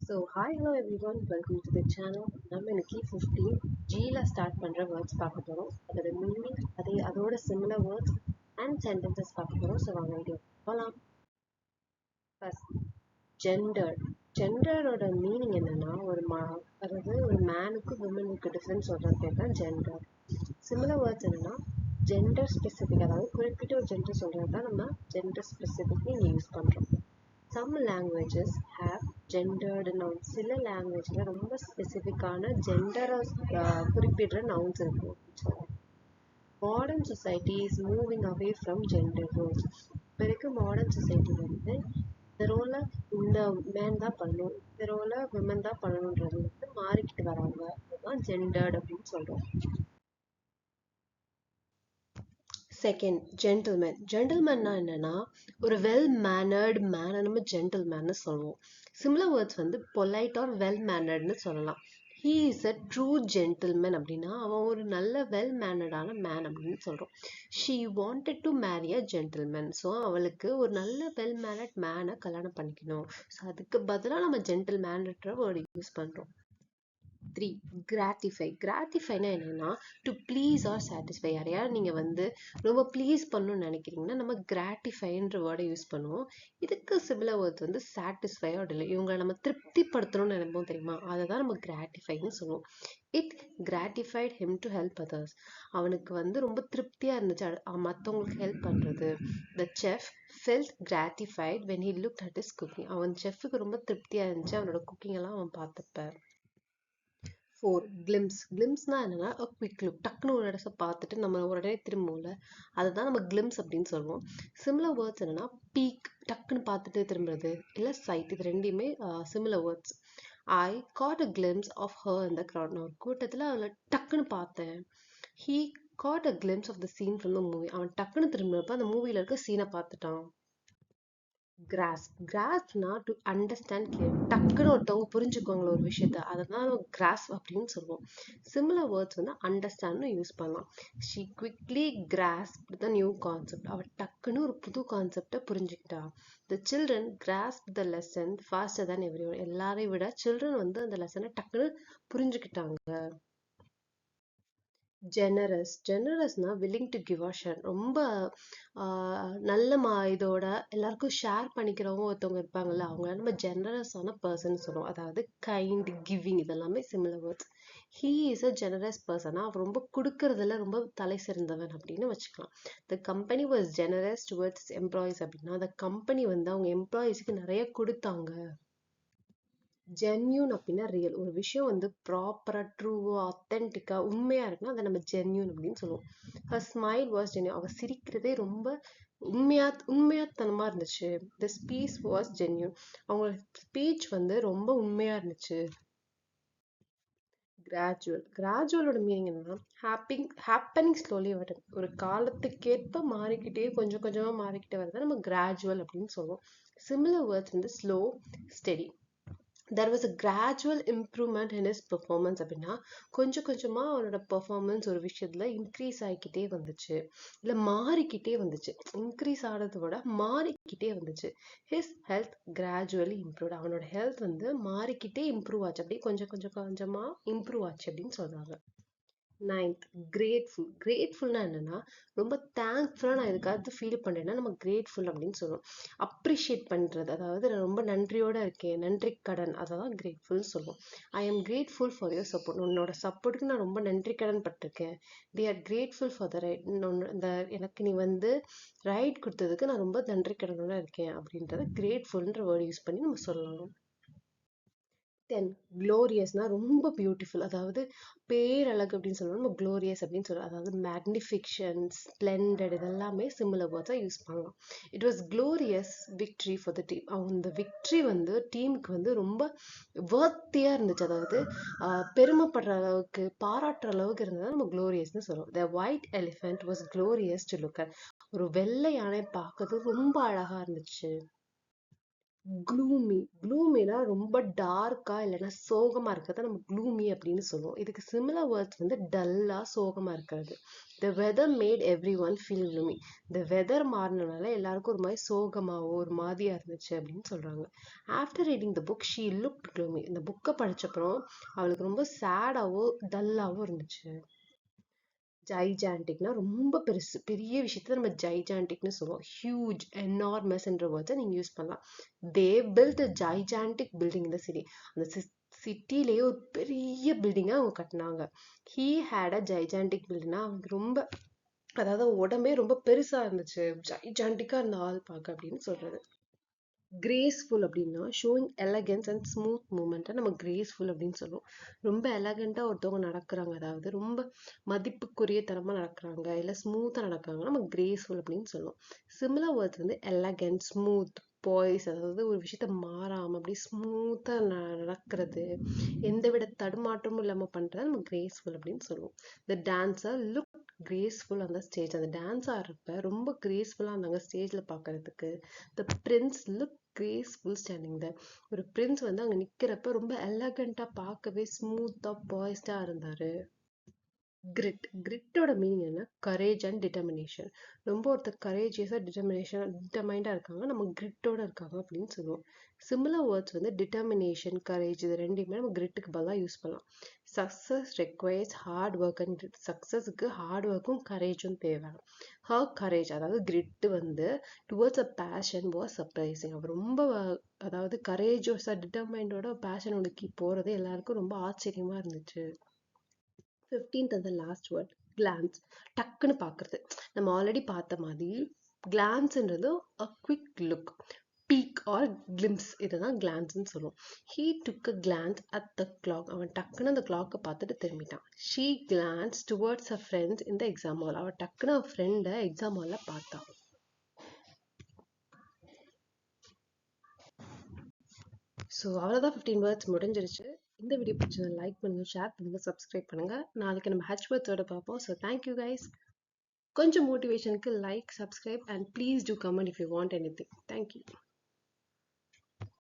Hi, hello everyone, welcome to the channel. நம்ம இன்னைக்கு 15 Gல start பண்ற வேர்ட்ஸ் பார்க்க போறோம். அதோட மீனிங், அதோட சிமிலர் வேர்ட்ஸ் அண்ட் சென்டென்சஸ் பார்க்க போறோம். வாங்க வீடியோ போலாம். First, gender. ஜெண்டரோட மீனிங் என்னன்னா அதாவது ஒரு மேனுக்கு விமனுக்கு டிஃபரன்ஸ் சொல்றது பேர் தான் ஜெண்டர். சிமிலர் வேர்ட்ஸ் என்னன்னா ஜெண்டர் ஸ்பெசிஃபிக், அதாவது குறிப்பிட்ட ஒரு ஜெண்டர் சொல்றது தான் நம்ம ஜெண்டர் ஸ்பெசிஃபிக் இங்க யூஸ் பண்றோம். Some languages have gendered nouns. சில லாங்குவேஜ்ல ரொம்ப ஸ்பெசிஃபிக்கான ஜெண்டரை குறிப்பிடுற நவுன்ஸ் இருக்கும். Modern society is moving away from gender roles. இப்போ இருக்க மாடர்ன் சொசைட்டி வந்து இந்த ரோலை இந்த மேன் தான் பண்ணணும், இந்த ரோலை விமன் தான் பண்ணணுன்றது வந்து மாறிக்கிட்டு வராங்க. அதுதான் ஜெண்டர்ட் அப்படின்னு சொல்றோம். Second, gentleman. ஜென்டில்மேன்னா என்னன்னா ஒரு வெல் மேனர்டு மேனை நம்ம ஜென்டில்மேன்னு சொல்லுவோம். சிமிலர் வேர்ட்ஸ் வந்து பொலைட் ஆர் வெல் மேனர்டுன்னு சொல்லலாம். He is a true gentleman அப்படின்னா அவன் ஒரு நல்ல வெல் மேனர்டான மேன் அப்படின்னு சொல்றோம். She wanted to marry a gentleman. So அவளுக்கு ஒரு நல்ல வெல் மேனர்ட் மேனை கல்யாணம் பண்ணிக்கணும். ஸோ அதுக்கு பதிலாக நம்ம ஜென்டில்மேன்ற வேர்டு யூஸ் பண்றோம். 3. கிராட்டிஃபை. கிராட்டிஃபைனா என்னன்னா டு ப்ளீஸ் ஆர் சாட்டிஸ்ஃபை. யாரையாவது நீங்க வந்து ரொம்ப ப்ளீஸ் பண்ணணும்னு நினைக்கிறீங்கன்னா நம்ம கிராட்டிஃபைன்ற வேர்டை யூஸ் பண்ணுவோம். இதுக்கு சிமிலர் வேர்ட்ஸ் வந்து சாட்டிஸ்ஃபை ஆர் டிலே. இவங்களை நம்ம திருப்திப்படுத்தணும்னு நினைப்போம் தெரியுமா, அதை தான் நம்ம கிராட்டிஃபைன்னு சொல்லுவோம். It gratified him to help others. அவனுக்கு வந்து ரொம்ப திருப்தியா இருந்துச்சு மற்றவங்களுக்கு ஹெல்ப் பண்றது. The chef felt gratified when he looked at his cooking. அவன் செஃப்க்கு ரொம்ப திருப்தியா இருந்துச்சு அவனோட குக்கிங் எல்லாம் அவன் பார்த்தப்ப. 4. கிளிம்ஸ். கிளிம்ஸ்னா என்னன்னா குவிக் லுக். டக்குன்னு ஒரு இடத்த பார்த்துட்டு நம்ம உடனே திரும்பும்ல, அதுதான் நம்ம கிளிம்ஸ் அப்படின்னு சொல்லுவோம். சிமிலர் வேர்ட்ஸ் என்னன்னா பீக், டக்குன்னு பார்த்துட்டு திரும்புறது, இல்லை சைட். இது ரெண்டுமே similar words. I got a glimpse of her இந்த க்ரௌட். நான் ஒரு கூட்டத்தில் அதில் டக்குன்னு பார்த்தேன். He got a glimpse of the scene from the movie. அவன் டக்குன்னு திரும்பினப்ப அந்த மூவியில் இருக்க சீனை பார்த்துட்டான். கிராஸ்ப்னா டு அண்டர்ஸ்டாண்ட் கிளியர். டக்குன்னு ஒருத்தவங்க புரிஞ்சுக்கோங்கள ஒரு விஷயத்த, அதை தான் நம்ம கிராஸ்ப் அப்படின்னு சொல்லுவோம். சிமிலர் வேர்ட்ஸ் வந்து அண்டர்ஸ்டாண்ட்னு யூஸ் பண்ணலாம். She quickly grasp the new concept. அவள் டக்குன்னு ஒரு புது கான்செப்டை புரிஞ்சுக்கிட்டா. The children grasp the lesson faster than every one. எல்லாரையும் விட சில்ட்ரன் வந்து அந்த லெசனை டக்குன்னு புரிஞ்சுக்கிட்டாங்க. ஜெனரஸ். ஜெனரஸ்னா willing to give or share. ரொம்ப நல்ல இதோட எல்லாருக்கும் ஷேர் பண்ணிக்கிறவங்க ஒருத்தவங்க இருப்பாங்கல்ல, அவங்க நம்ம ஜெனரஸான பர்சன் சொல்லுவோம். அதாவது கைண்ட், கிவிங், இதெல்லாமே similar words. He is a generous பர்சனா அவர் ரொம்ப கொடுக்கறதுல ரொம்ப தலை சிறந்தவன் அப்படின்னு வச்சுக்கலாம். The company was generous towards employees அப்படின்னா அந்த கம்பெனி வந்து அவங்க எம்ப்ளாயிஸ்க்கு நிறைய கொடுத்தாங்க. ஜென்யூன் அப்படின்னா ரியல். ஒரு விஷயம் வந்து ப்ராப்பரா ட்ரூவா ஆத்தென்டிக்கா உண்மையா இருக்குன்னா அதை நம்ம ஜென்யூன் அப்படின்னு சொல்லுவோம். Her smile was genuine. அவ சிரிக்கிறதே ரொம்ப உண்மையாத்தனமா இருந்துச்சு. தி ஸ்பீச் வாஸ் ஜென்யூன். அவங்களோட ஸ்பீச் வந்து ரொம்ப உண்மையா இருந்துச்சு. கிராஜுவல். கிராஜுவலோட மீனிங் என்னன்னா ஹேப்பனிங் ஸ்லோலி வருது. ஒரு காலத்துக்கேற்ப மாறிக்கிட்டே கொஞ்சம் கொஞ்சமா மாறிக்கிட்டே வருது நம்ம கிராஜுவல் அப்படின்னு சொல்லுவோம். சிமிலர் வேர்ட்ஸ் வந்து slow, steady. there was a gradual improvement in his performance அப்படின்னா கொஞ்சம் கொஞ்சமா அவனோட பெர்ஃபார்மன்ஸ் ஒரு விஷயத்துல இன்க்ரீஸ் ஆகிக்கிட்டே வந்துச்சு, இல்ல மாறிக்கிட்டே வந்துச்சு. இன்க்ரீஸ் ஆனதை விட மாறிக்கிட்டே வந்துச்சு. his health gradually improved. அவனோட ஹெல்த் வந்து மாறிக்கிட்டே இம்ப்ரூவ் ஆச்சு, அப்படியே கொஞ்சம் கொஞ்சம் கொஞ்சமா இம்ப்ரூவ் ஆச்சு அப்படின்னு சொல்றாங்க. 9th, grateful. கிரேட்ஃபுல்னா என்னன்னா ரொம்ப தேங்க்ஃபுல்லா நான் எதுக்காவது ஃபீல் பண்றேன்னா நம்ம கிரேட்ஃபுல் அப்படின்னு சொல்லுவோம். அப்ரிஷியேட் பண்றது, அதாவது நான் ரொம்ப நன்றியோட இருக்கேன், நன்றி கடன், அதான் கிரேட்ஃபுல்னு சொல்லுவோம். I am grateful for your support. உன்னோட சப்போர்ட்டுக்கு நான் ரொம்ப நன்றி கடன் பட்டிருக்கேன். They are grateful for the right. இந்த எனக்கு நீ வந்து ரைட் கொடுத்ததுக்கு நான் ரொம்ப நன்றி கடனோட இருக்கேன் அப்படின்றத கிரேட்ஃபுல்ன்ற வேர்டு யூஸ் பண்ணி நம்ம சொல்லலாம். 10. க்ளோரியஸ்னா ரொம்ப பியூட்டிஃபுல், அதாவது பேரழகு அப்படின்னு சொல்லுவோம். நம்ம க்ளோரியஸ் அப்படின்னு சொல்லுவோம். அதாவது மேக்னிஃபிக்ஷன், ஸ்ப்ளெண்டட், இதெல்லாமே சிமிலர் வேர்ட்ஸாக யூஸ் பண்ணலாம். It was glorious victory for the team. அவங்க இந்த விக்ட்ரி வந்து டீமுக்கு வந்து ரொம்ப வர்த்தியாக இருந்துச்சு, அதாவது பெருமைப்படுற அளவுக்கு பாராட்டுற அளவுக்கு இருந்தது நம்ம க்ளோரியஸ்னு சொல்லுவோம். த white elephant was glorious to look at. ஒரு வெள்ளை யானை பார்க்கறது ரொம்ப அழகா இருந்துச்சு. க்ளூமினா ரொம்ப டார்க்கா இல்லைன்னா சோகமா இருக்கிறத நம்ம க்ளூமி அப்படின்னு சொல்லுவோம். இதுக்கு சிமிலர் வேர்ட்ஸ் வந்து டல்லா சோகமா இருக்கிறது. The weather made everyone feel gloomy. இந்த வெதர் மாறினால எல்லாருக்கும் ஒரு மாதிரி சோகமாவோ ஒரு மாதிரியா இருந்துச்சு அப்படின்னு சொல்றாங்க. After reading the book she look gloomy. இந்த புக்கை படிச்சப்பறம் அவளுக்கு ரொம்ப சேடாவோ டல்லாவோ இருந்துச்சு. ஜைஜாண்டிக்னா ரொம்ப பெருசு, பெரிய விஷயத்த நம்ம ஜைஜாண்டிக்னு சொல்லுவோம். ஹியூஜ், என்னார்மஸ்ன்ற வேர்ட்ஸை நீங்க யூஸ் பண்ணலாம். தே பில்ட் அ ஜைஜாண்டிக் பில்டிங் இந்த சிட்டி. அந்த சிட்டிலேயே ஒரு பெரிய பில்டிங்கா அவங்க கட்டினாங்க. ஹீ ஹேட் அ ஜைஜாண்டிக் பில்டிங்னா அவங்க ரொம்ப, அதாவது உடம்பே ரொம்ப பெருசா இருந்துச்சு, ஜைஜாண்டிக்கா இருந்த ஆள் பார்க்க அப்படின்னு சொல்றது. கிரேஸ்ஃபுல் அப்படின்னா ஷோயிங் எலகன்ஸ் அண்ட் ஸ்மூத் மூமெண்ட்டை நம்ம கிரேஸ்ஃபுல் அப்படின்னு சொல்லுவோம். ரொம்ப எலகண்ட்டாக ஒருத்தவங்க நடக்கிறாங்க, அதாவது ரொம்ப மதிப்புக்குரிய தரமாக நடக்கிறாங்க, இல்லை ஸ்மூத்தாக நடக்கிறாங்க, நம்ம கிரேஸ்ஃபுல் அப்படின்னு சொல்லுவோம். சிமிலர் வேர்ட்ஸ் வந்து எலகன்ட், ஸ்மூத், பாய்ஸ், அதாவது ஒரு விஷயத்த மாறாமல் அப்படி ஸ்மூத்தாக நடக்கிறது, எந்த வித தடுமாற்றமும் இல்லாமல் பண்ணுறது நம்ம கிரேஸ்ஃபுல் அப்படின்னு சொல்லுவோம். த டான்ஸர் லுக் கிரேஸ்ஃபுல் அந்த ஸ்டேஜ். அந்த டான்ஸ் ஆடுறப்ப ரொம்ப கிரேஸ்ஃபுல்லாக இருந்தாங்க ஸ்டேஜில் பார்க்கறதுக்கு. The prince look graceful standing there. ஒரு பிரின்ஸ் வந்து அங்க நிக்கிறப்ப ரொம்ப எலகண்டா பார்க்கவே ஸ்மூத்தா பாய்ஸ்டா இருந்தாரு. கிரிட்டோட மீனிங் என்ன? Courage and determination. ரொம்ப ஒருத்தர் கரேஜியஸா டிட்டர்மைண்டா இருக்காங்க, நம்ம கிரிட்டோட இருக்காங்க அப்படின்னு சொல்லுவோம். சிமிலர் வேர்ட்ஸ் வந்து டிட்டர்மினேஷன், கரேஜ், இது ரெண்டுமே நம்ம கிரிட்டுக்கு பதிலாக யூஸ் பண்ணலாம். Success requires hard work and grit. சக்சஸுக்கு ஹார்ட் ஒர்க்கும் கரேஜும் தேவை. ஹர் கரேஜ், அதாவது கிரிட் வந்து towards a passion was surprising. அவர் ரொம்ப அதாவது கரேஜோஸா டிட்டர்மைண்டோட பேஷன் ஒடுக்கி போறது எல்லாருக்கும் ரொம்ப ஆச்சரியமா இருந்துச்சு. 15th and the last word, glance. டக்குன்னு பார்க்கறது. நம்ம ஆல்ரெடி பார்த்த மாதிரி கிளான்ஸ்ன்றது a quick look, peek or glimpse, இதுதான் கிளான்ஸ்ன்னு சொல்லுவோம். He took a glance at the clock. அவன் டக்குன்னு அந்த கிளாக்கை பார்த்துட்டு திரும்பிட்டான். She glanced towards her friends in the exam hall. அவன் டக்குன்னு அவன் ஃப்ரெண்டை எக்ஸாம் ஹால்ல பார்த்தான். ஸோ அவ்வளோதான், 15 வேர்ட்ஸ் முடிஞ்சிருச்சு. இந்த வீடியோ பிடிச்சதை லைக் பண்ணுங்க, ஷேர் பண்ணுங்க, சப்ஸ்கிரைப் பண்ணுங்க. நாளைக்கு நம்ம ஹச் வேர்ட்ஸோட பார்ப்போம். So thank you guys. கொஞ்சம் மோட்டிவேஷனுக்கு like, subscribe and please do comment if you want anything. Thank you.